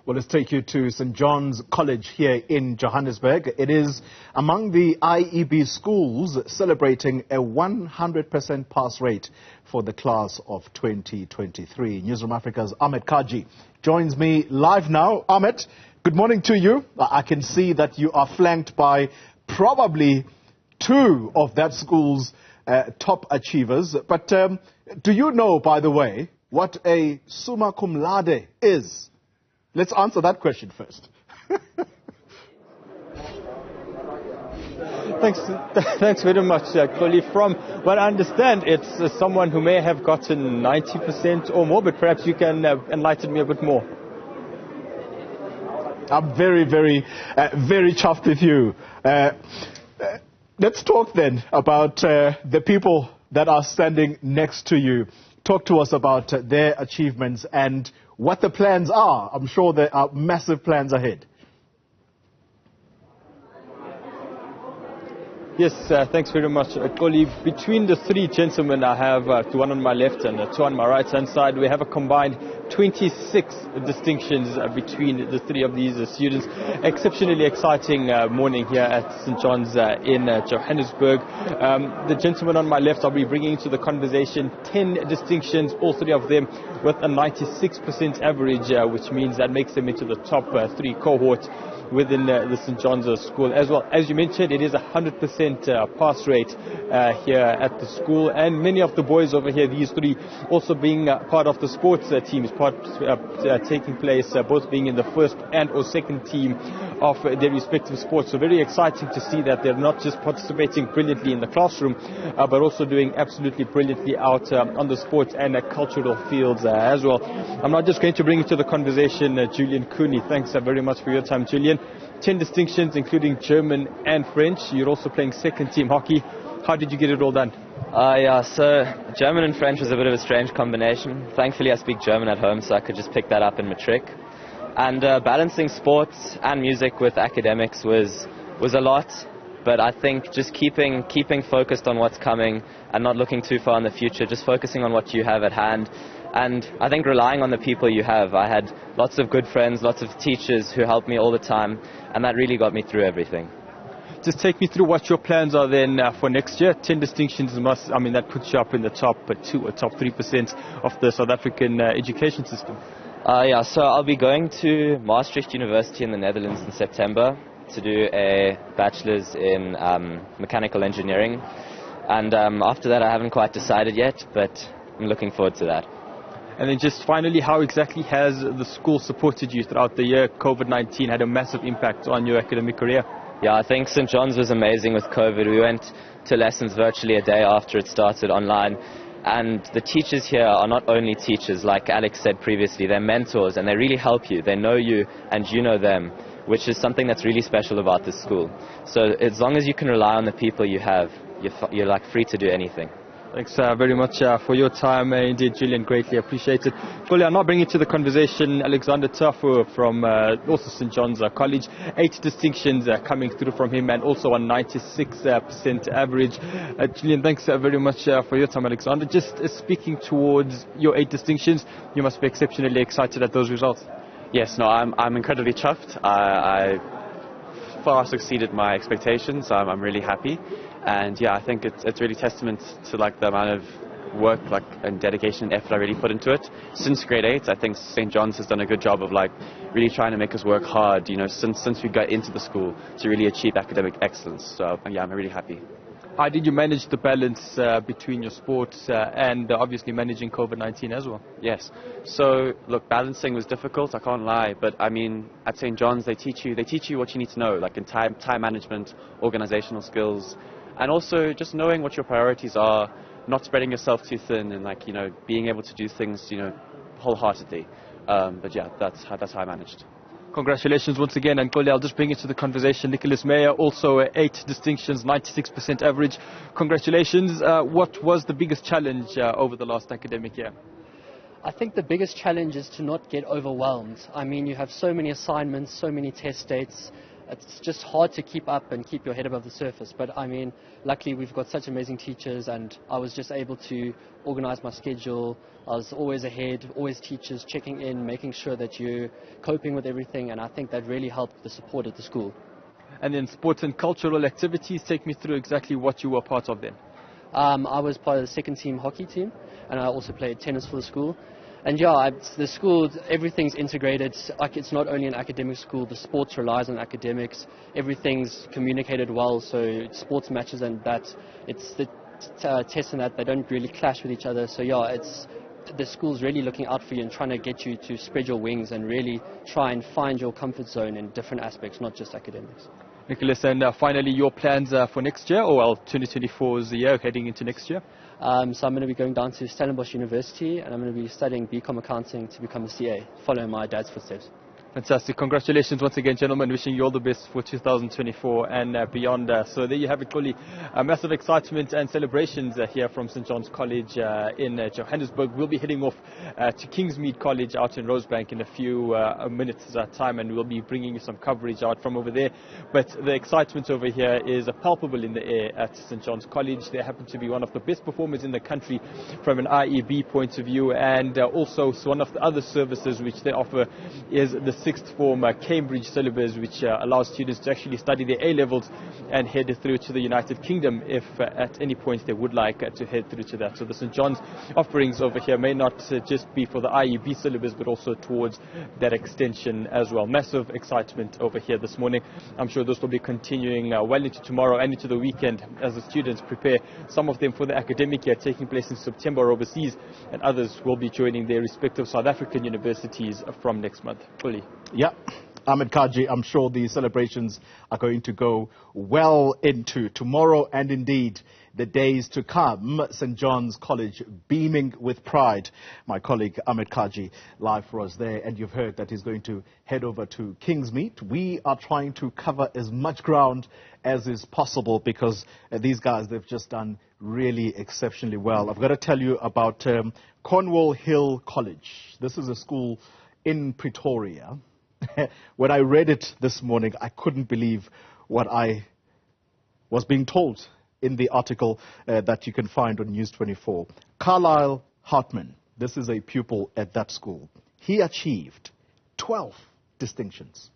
Well, let's take you to St. John's College here in Johannesburg. It is among the IEB schools celebrating a 100% pass rate for the class of 2023. Newzroom Afrika's Ahmed Kajee joins me live now. Ahmed, good morning to you. I can see that you are flanked by probably two of that school's top achievers. But do you know, by the way, what a summa cum laude is? Let's answer that question first. Thanks very much, Kajee. From what I understand, it's someone who may have gotten 90% or more, but perhaps you can enlighten me a bit more. I'm very chuffed with you. Let's talk then about the people that are standing next to you. Talk to us about their achievements and what the plans are. I'm sure there are massive plans ahead. Yes, thanks very much, Kajee. Between the three gentlemen I have, one on my left and two on my right-hand side, we have a combined 26 distinctions between the three of these students. Exceptionally exciting morning here at St. John's in Johannesburg. The gentleman on my left, I'll be bringing into the conversation 10 distinctions, all three of them with a 96% average, which means that makes them into the top three cohort within the St. John's school. As well, as you mentioned, it is a 100% pass rate here at the school, and many of the boys over here, these three, also being part of the sports teams, taking place, both being in the first and or second team of their respective sports. So very exciting to see that they're not just participating brilliantly in the classroom, but also doing absolutely brilliantly out on the sports and cultural fields as well. I'm not just going to bring into the conversation Julian Cooney. Thanks very much for your time, Julian. 10 distinctions, including German and French. You're also playing second team hockey. How did you get it all done? Yeah, so German and French was a bit of a strange combination. Thankfully, I speak German at home, so I could just pick that up in matric. And balancing sports and music with academics was a lot. But I think just keeping focused on what's coming and not looking too far in the future, just focusing on what you have at hand. And I think relying on the people you have. I had lots of good friends, lots of teachers who helped me all the time, and that really got me through everything. Just take me through what your plans are then for next year. 10 distinctions that puts you up in the top 2 or top 3% of the South African education system. Yeah, so I'll be going to Maastricht University in the Netherlands in September to do a bachelor's in mechanical engineering. And after that, I haven't quite decided yet, but I'm looking forward to that. And then just finally, how exactly has the school supported you throughout the year? COVID-19 had a massive impact on your academic career. Yeah, I think St. John's was amazing with COVID. We went to lessons virtually a day after it started online. And the teachers here are not only teachers, like Alex said previously, they're mentors and they really help you. They know you and you know them, which is something that's really special about this school. So as long as you can rely on the people you have, you're like free to do anything. Thanks very much for your time, indeed, Julian. Greatly appreciated. Kajee, I'll now bring you to the conversation Alexander Tafu from also St. John's College. 8 distinctions coming through from him and also a 96% average. Julian, thanks very much for your time, Alexander. Just speaking towards your 8 distinctions, you must be exceptionally excited at those results. Yes, no, I'm incredibly chuffed. I far exceeded my expectations. I'm really happy. And yeah, I think it's really testament to like the amount of work and dedication and effort I really put into it. Since grade 8, I think St. John's has done a good job of really trying to make us work hard, since we got into the school to really achieve academic excellence. So yeah, I'm really happy. How did you manage the balance between your sports and obviously managing COVID-19 as well? Yes. So look, balancing was difficult, I can't lie, but I mean at St. John's they teach you what you need to know, like in time management, organizational skills, and also just knowing what your priorities are, not spreading yourself too thin, and being able to do things wholeheartedly. But yeah, that's how I managed. Congratulations once again, and Kajee, I'll just bring into the conversation Nicholas Meyer, also 8 distinctions, 96% average. Congratulations. What was the biggest challenge over the last academic year? I think the biggest challenge is to not get overwhelmed. I mean, you have so many assignments, so many test dates. it's just hard to keep up and keep your head above the surface. But I mean, luckily we've got such amazing teachers, and I was just able to organize my schedule. I was always ahead, always teachers checking in, making sure that you're coping with everything, and I think that really helped the support at the school. And then sports and cultural activities, take me through exactly what you were part of then. I was part of the second team hockey team, and I also played tennis for the school. And yeah, the school, everything's integrated. Like, it's not only an academic school, the sports relies on academics. Everything's communicated well, so sports matches and that, it's the tests and that, they don't really clash with each other. So yeah, the school's really looking out for you and trying to get you to spread your wings and really try and find your comfort zone in different aspects, not just academics. Nicholas, and finally, your plans for next year, or well, 2024 is the year heading into next year? So I'm going to be going down to Stellenbosch University, and I'm going to be studying BCom accounting to become a CA, following my dad's footsteps. Fantastic. Congratulations once again, gentlemen. Wishing you all the best for 2024 and beyond. So there you have it, truly massive excitement and celebrations here from St. John's College in Johannesburg. We'll be heading off to Kingsmead College out in Rosebank in a few minutes time, and we'll be bringing you some coverage out from over there. But the excitement over here is palpable in the air at St. John's College. They happen to be one of the best performers in the country from an IEB point of view, and also one of the other services which they offer is the sixth form Cambridge syllabus, which allows students to actually study their A-levels and head through to the United Kingdom if at any point they would like to head through to that. So the St. John's offerings over here may not just be for the IEB syllabus, but also towards that extension as well. Massive excitement over here this morning. I'm sure this will be continuing well into tomorrow and into the weekend as the students prepare, some of them for the academic year taking place in September overseas, and others will be joining their respective South African universities from next month. Fully. Yeah, Ahmed, Kajee, I'm sure the celebrations are going to go well into tomorrow and indeed the days to come. St. John's College beaming with pride. My colleague Ahmed Kajee live for us there, and you've heard that he's going to head over to Kingsmead. We are trying to cover as much ground as is possible because these guys, they've just done really exceptionally well. I've got to tell you about Cornwall Hill College. This is a school in Pretoria. When I read it this morning, I couldn't believe what I was being told in the article that you can find on News 24. Carlisle Hartman, this is a pupil at that school. He achieved 12 distinctions.